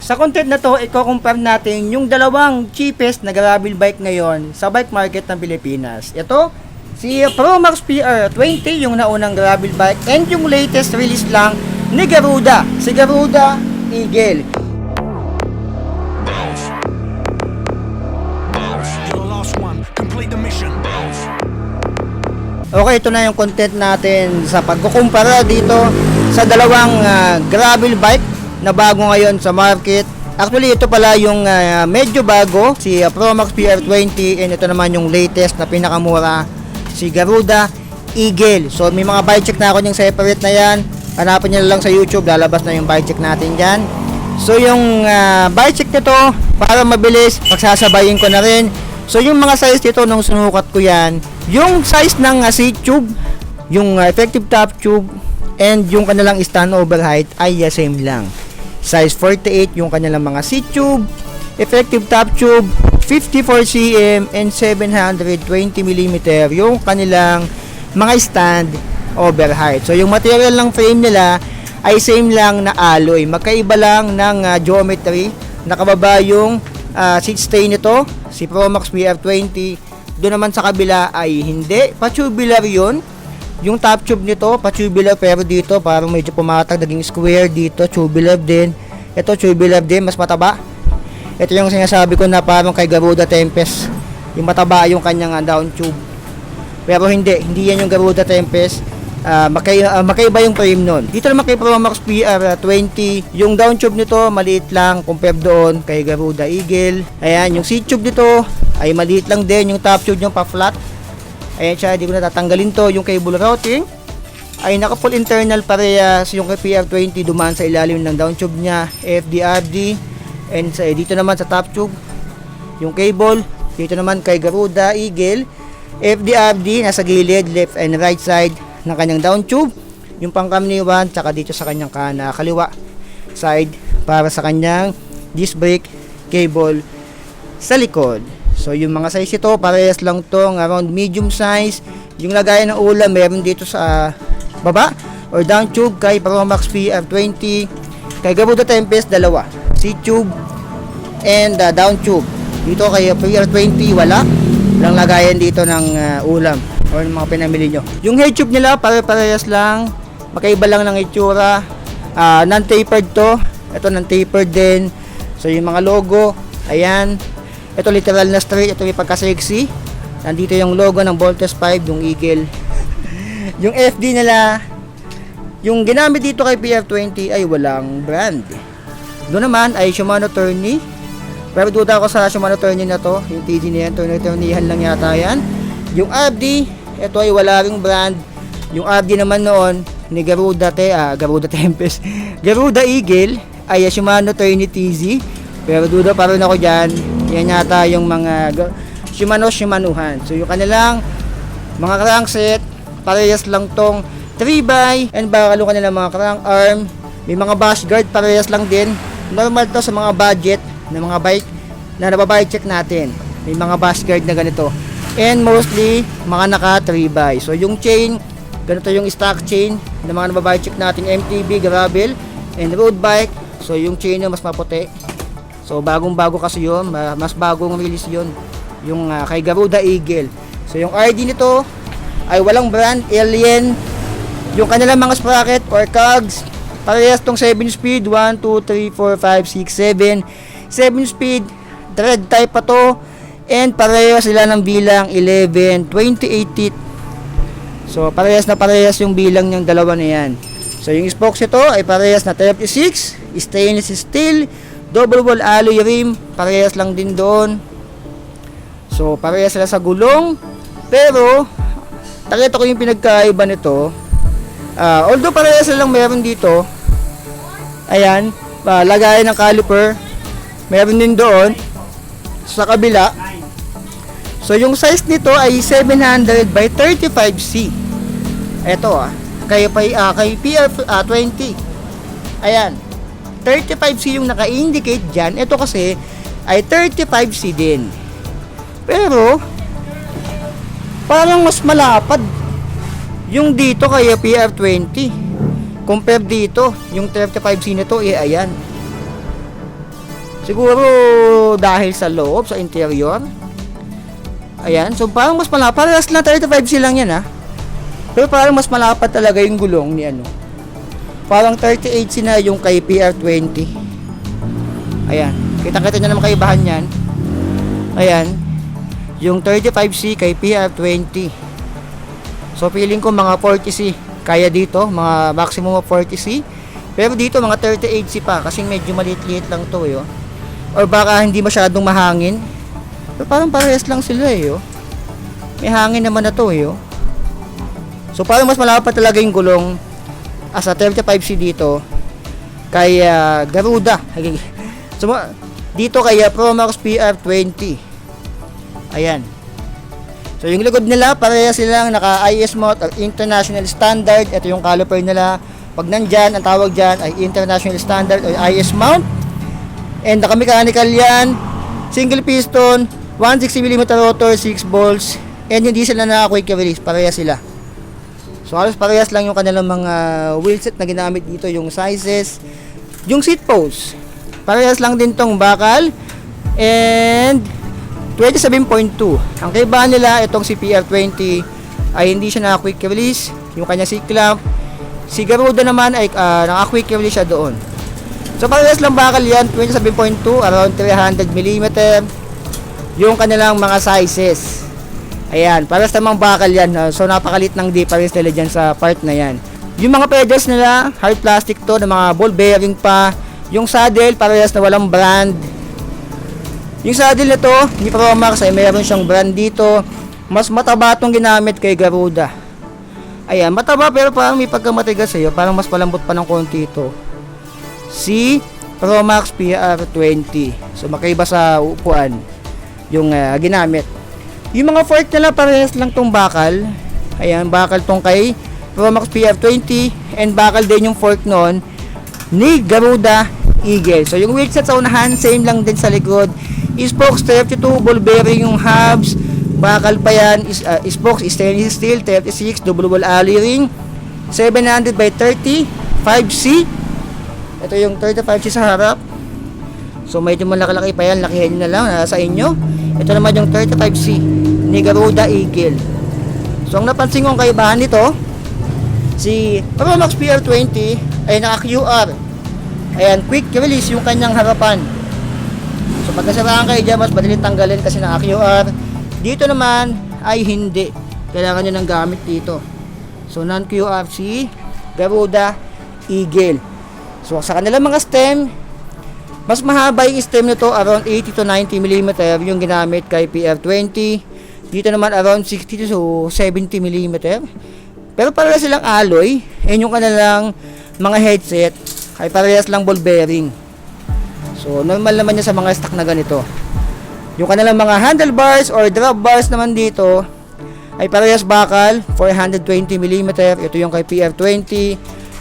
Sa content na to, i-compare natin yung dalawang cheapest na gravel bike ngayon sa bike market ng Pilipinas. Ito, si Promax PR20, yung naunang gravel bike, and yung latest release lang ni Garuda, si Garuda Eagle. Okay, ito na yung content natin sa pagkukumpara dito sa dalawang gravel bike na bago ngayon sa market. Actually, ito pala yung medyo bago, si Promax PR20, and ito naman yung latest na pinakamura, si Garuda Eagle. So, may mga bike check na ako yung separate na yan. Hanapin nyo lang sa YouTube, lalabas na yung bike check natin dyan. So, yung bike check nito, para mabilis, pagsasabayin ko na rin. So, yung mga size nito, nung sinukat ko yan, yung size ng seat tube, yung effective top tube, and yung kanilang stand over height ay same lang. Size 48 yung kanilang mga seat tube, effective top tube, 54 cm, and 720mm yung kanilang mga stand over height. So, yung material ng frame nila ay same lang na alloy. Magkaiba lang ng geometry. Nakababa yung seat stay nito, si Promax PR20. Doon naman sa kabila ay hindi. Pa-tubular yun. Yung top tube nito, pa-tubular, pero dito parang medyo pumatag, naging square dito. Tubular din. Ito, tubular din, mas mataba. Ito yung sinasabi ko na parang kay Garuda Tempest. Yung mataba yung kanyang down tube. Pero hindi yan yung Garuda Tempest. Makaiba yung frame nun. Dito naman kay Promax PR20, yung down tube nito maliit lang compare doon kay Garuda Eagle. Ayan, yung seat tube nito ay maliit lang din, yung top tube yung pa-flat. Ayan siya, di ko na tatanggalin to. Yung cable routing ay naka-full internal parehas. Yung kay PR20 dumaan sa ilalim ng down tube niya, FDRD. And dito naman sa top tube yung cable. Dito naman kay Garuda Eagle, FDRD nasa gilid, left and right side ng kanyang down tube, yung pangkamniwan, tsaka dito sa kanyang kaliwa side para sa kanyang disc brake cable sa likod. So yung mga size ito, parehas lang tong around medium size. Yung lagayan ng ulam meron dito sa baba or down tube kay Promax PR20. Kay Garuda Tempest, dalawa, seat tube and down tube. Dito kay PR20 walang lagayan dito ng ulam or mga pinamili nyo. Yung head tube nila pare-parehas lang, makaiba lang ng itsura. Non-tapered to, ito non-tapered din. So yung mga logo, ayan, ito literal na straight, ito yung pagka-sexy. Nandito yung logo ng Voltes 5, yung Eagle. Yung FD nila, yung ginamit dito kay PR20 ay walang brand. Doon naman ay Shimano Tourney, pero duda ako sa Shimano Tourney na to, yung TG na yan, Tourney-Tourneyhan lang yata yan. Yung RD, ito ay wala ring brand. Yung RD naman noon ni Garuda Tempest, Garuda Eagle ay Shimano Tourney TZ. Pero duda pa rin ako dyan. Yan yata yung mga Shimanohan. So yung kanilang mga crankset, parehas lang tong 3x, and bakalo kanilang mga crank arm. May mga bash guard, parehas lang din. Normal to sa mga budget na mga bike na nababike check natin. May mga bash guard na ganito. And mostly mga naka 3x. So yung chain, ganito yung stock chain ng mga nababike check natin, MTB, gravel, and road bike. So yung chain na mas maputi. So bagong-bago kasi yun, mas bagong release yun, yung kay Garuda Eagle. So yung RD nito ay walang brand, Alien. Yung kanilang mga sprocket or cogs, parehas tong 7 speed, 1, 2, 3, 4, 5, 6, 7. 7 speed, thread type pa to. And parehas sila ng bilang 11, 28 teeth. So parehas na parehas yung bilang ng dalawa na yan. So yung spokes ito ay parehas na 36, stainless steel, double wall alloy rim, parehas lang din doon. So parehas sila sa gulong. Pero nakita ko yung pinagkaiba nito. Although parehas silang meron dito, ayan, lagayan ng caliper, meron din doon sa kabila. So yung size nito ay 700 by 35C. Ito kay PR20. Ayan, 35C yung naka-indicate dyan. Ito kasi ay 35C din. Pero parang mas malapad yung dito kay PR20 compare dito. Yung 35C nito ayan, Siguro dahil sa loob, sa interior. Ayan, so parang mas malapad. Parehas lang 35C lang yan, ha. Pero parang mas malapad talaga yung gulong ni ano. Parang 38C na yung kay PR20. Ayan, kita-kita nyo naman kaibahan yan. Ayan, yung 35C kay PR20. So feeling ko mga 40C kaya dito, mga maximum of 40C. Pero dito mga 38C pa kasi medyo maliit-liit lang to eh, oh. Or baka hindi masyadong mahangin. Pero parang parehas lang sila eh, oh. May hangin naman na to eh, oh. So parang mas malapad talaga yung gulong as a 35C dito kay Garuda. So dito kay Promax PR20. Ayan. So yung likod nila pareha silang naka IS mount or international standard. Ito yung caliper nila. Pag nandyan, ang tawag dyan ay international standard or IS mount. And naka-mechanical yan. Single piston, 160mm rotor, 6 bolts. And hindi sila naka-quick release. Pareha sila. So halos parehas lang yung kanilang mga wheelset na ginamit dito. Yung sizes. Yung seat post. Parehas lang din tong bakal. And 27.2. Ang kaibahan nila, itong si PR20 ay hindi siya naka-quick release. Yung kanya seat clamp. Si Garuda naman ay naka-quick release siya doon. So parehas lang bakal yan, 27.2, around 300mm. Yung kanilang mga sizes. Ayan, parehas namang bakal yan. So napakalit ng difference nila dyan sa part na yan. Yung mga pedals nila, hard plastic to, na mga ball bearing pa. Yung saddle, parehas na walang brand. Yung saddle nito, ni Promax ay mayroon siyang brand dito. Mas mataba itong ginamit kay Garuda. Ayan, mataba pero parang may pagkamatigas sa'yo. Parang mas palambot pa ng konti ito. Si Promax PR20. So makaiba sa upuan yung ginamit. Yung mga fork nila parehas lang tong bakal. Ayan, bakal tong kay Promax PR20. And bakal din yung fork nun ni Garuda Eagle. So yung wheelset sa unahan, same lang din sa likod. Spokes 32, ball bearing yung hubs. Bakal pa yan. Spokes stainless steel 36, double wall alloy ring. 700 by 30, 5C. Ito yung 35C sa harap. So medyo malaki-laki pa yan. Lakihin nyo na lang, nasa inyo. Ito naman yung 35C ni Garuda Eagle. So ang napansin kong kaibahan nito, si Promax PR20 ay naka QR. Ayan, quick release yung kanyang harapan. So pag nasiraan kayo dyan, mas madaling tanggalin kasi naka QR. Dito naman ay hindi. Kailangan nyo ng gamit dito. So non-QR si Garuda Eagle. So sa kanilang mga stem, mas mahaba yung stem nito, around 80 to 90mm yung ginamit kay PR20. Dito naman around 60 to 70mm. Pero parehas silang alloy. And yung kanilang mga headset ay parehas lang ball bearing. So normal naman yan sa mga stock na ganito. Yung kanilang mga handlebars or drop bars naman dito ay parehas bakal, 420mm. Ito yung kay PR20.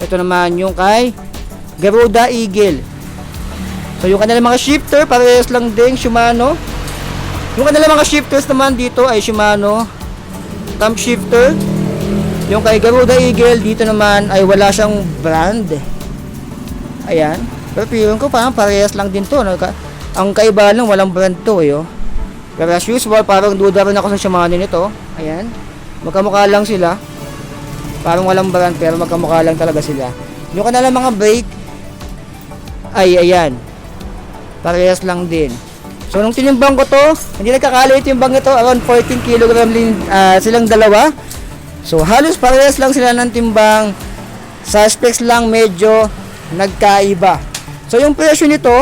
Ito naman yung kay Garuda Eagle. So yung kanilang mga shifter parehas lang din Shimano. Yung kanilang mga shifters naman dito ay Shimano thumb shifter. Yung kay Garuda Eagle dito naman ay wala siyang brand. Ayan. Pero feeling ko parang parehas lang din to, no? Ang kaiba lang walang brand to eh, oh. Pero as usual parang duda rin ako sa Shimano nito. Ayan. Magkamukha lang sila. Parang walang brand pero magkamukha lang talaga sila. Yung kanilang mga brake ay ayan. Parehas lang din. So nung tinimbang ko to, hindi nagkakalit yung bang ito, around 14 kg silang dalawa. So halos parehas lang sila ng timbang. Sa specs lang medyo nagkaiba. So yung presyo nito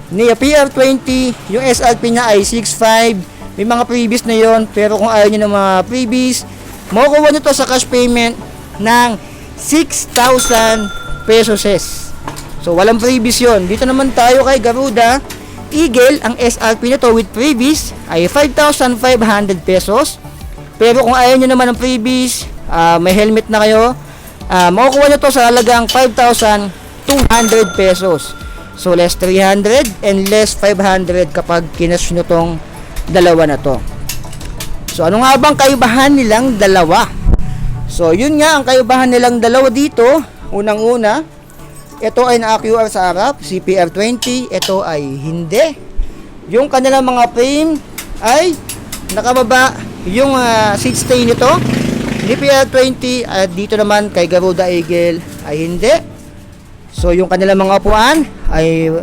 ni PR20, yung SRP niya ay 6.5. May mga previous na yon, pero kung ayaw niyo ng mga previous, makukuha nyo to sa cash payment ng 6,000 pesos. So walang previous yon. Dito naman tayo kay Garuda Eagle. Ang SRP nito with previous ay 5,500 pesos. Pero kung ayaw nyo naman ng previous, may helmet na kayo, makukuha nyo to sa halagang 5,200 pesos. So less 300 and less 500 kapag kinash nyo tong dalawa na to. So ano nga bang kaibahan nilang dalawa? So yun nga ang kaibahan nilang dalawa dito. Unang-una, Ito ay naka-QR sa harap, CPR20. Ito ay hindi. Yung kanilang mga frame ay nakababa. Yung seat stay nito, CPR20. At dito naman kay Garuda Eagle ay hindi. So yung kanilang mga upuan ay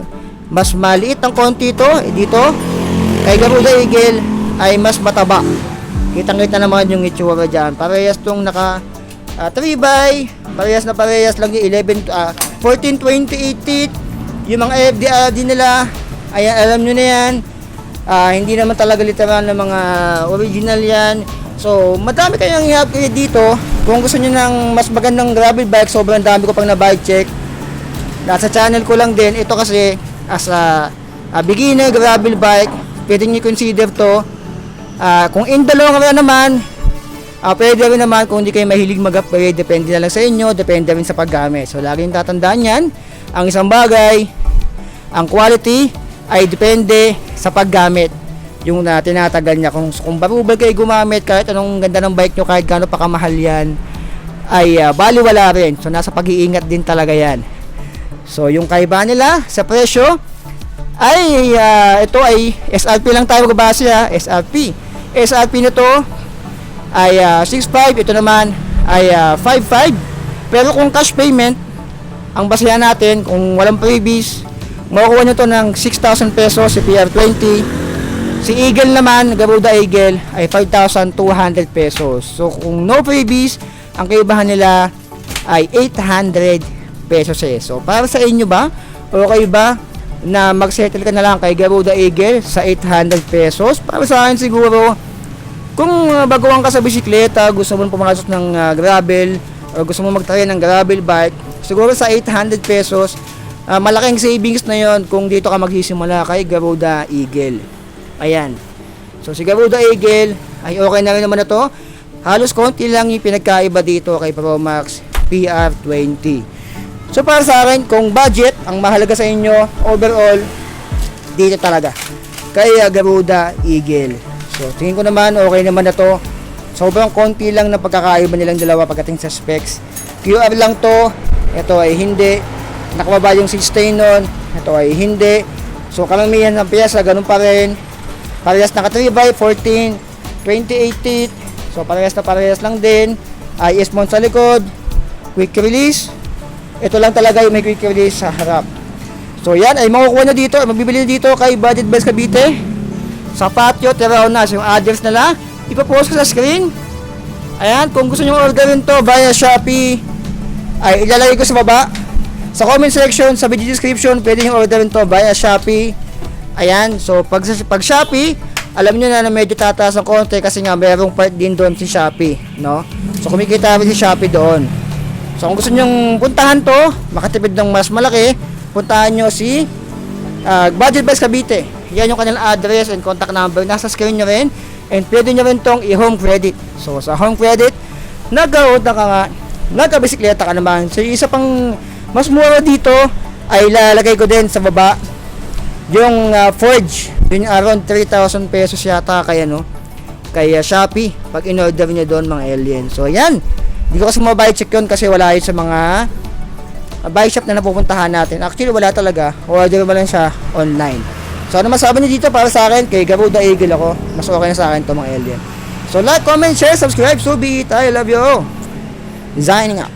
mas maliit ng konti ito. Dito kay Garuda Eagle ay mas mataba. Kitang-kita naman yung itsura dyan. Parehas tong naka 3x. Parehas na parehas lang yung 14-28 yung mga FDRD nila. Ayan, alam nyo na yan. Hindi naman talaga literal na mga original yan. So madami kayong i-upgrade dito. Kung gusto nyo ng mas magandang gravel bike, sobrang dami ko pang na bike check. Nasa channel ko lang din. Ito kasi as a beginner gravel bike, pwede nyo consider to. Kung in the long run naman, pwede rin naman. Kung hindi kayo mahilig mag-upgrade, depende na lang sa inyo, depende rin sa paggamit. So laging tatandaan yan. Ang isang bagay, ang quality ay depende sa paggamit. Yung tinatagal niya. Kung barubal kayo gumamit, kahit anong ganda ng bike nyo, kahit gaano pa kamahal yan, ay baliwala rin. So nasa pag-iingat din talaga yan. So yung kaibahan nila sa presyo ay ito ay SRP lang tayo magbase SRP nito ay 6.5, ito naman ay 5.5. Pero kung cash payment ang basehan natin, kung walang freebies, makukuha nyo to ng 6,000 pesos si PR20. Si Eagle naman, Garuda Eagle ay 5,200 pesos. So kung no freebies, ang kaibahan nila ay 800 pesos eh. So para sa inyo ba, okay ba na mag-settle ka na lang kay Garuda Eagle sa 800 pesos? Para sa akin siguro, kung baguhan ka sa bisikleta, gusto mo pumasok ng gravel, o gusto mo mag-try ng gravel bike, siguro sa 800 pesos, malaking savings na yon kung dito ka magsisimula kay Garuda Eagle. Ayan. So si Garuda Eagle ay okay na rin naman na to. Halos konti lang yung pinagkaiba dito kay Promax PR20. So para sa akin, kung budget ang mahalaga sa inyo, overall, dito talaga kay Garuda Eagle. So tingin ko naman okay naman na to. Sobrang konti lang na pagkakaiba nilang dalawa pagdating sa specs. QR lang to. Ito ay hindi. Nakababa yung 16 nun. Ito ay hindi. So karamihan ng piyesa ganun pa rin. Parehas naka 3x14 2018. So parehas na parehas lang din. IS mount sa likod. Quick release. Ito lang talaga yung may quick release sa harap. So yan ay makukuha nyo dito, mabibili dito kay Budget Best Cavite sa Patio Terraunas. Yung address nila ipopost ko sa screen. Ayan, kung gusto nyo orderin to via Shopee, ay ilalagay ko sa baba sa comment section, sa video description. Pwede nyo orderin to via Shopee. Ayan, so pag Shopee, alam nyo na medyo tataas ang konti kasi nga mayroong part din doon si Shopee, no? So kumikita rin si Shopee doon. So kung gusto nyong puntahan to, makatipid ng mas malaki, puntahan nyo si Budget Best Cavite. Yan yung kanilang address and contact number. Nasa screen nyo rin. And pwede nyo rin tong i-home credit. So sa home credit, nag-order ka nga, nagka-bisikleta ka naman. So isa pang mas mura dito ay lalagay ko din sa baba yung Forge. Yun yung around 3,000 pesos yata kaya kay Shopee pag in-order nyo doon mga alien. So yan. Hindi ko kasi mabay check yun kasi wala yun sa mga bike shop na napupuntahan natin. Actually wala talaga. Order mo lang siya online. So ano masabi niyo dito para sa akin? Kay Garuda Eagle ako. Mas okay na sa akin to mga alien. So like, comment, share, subscribe. So be it. I love you. Designing out.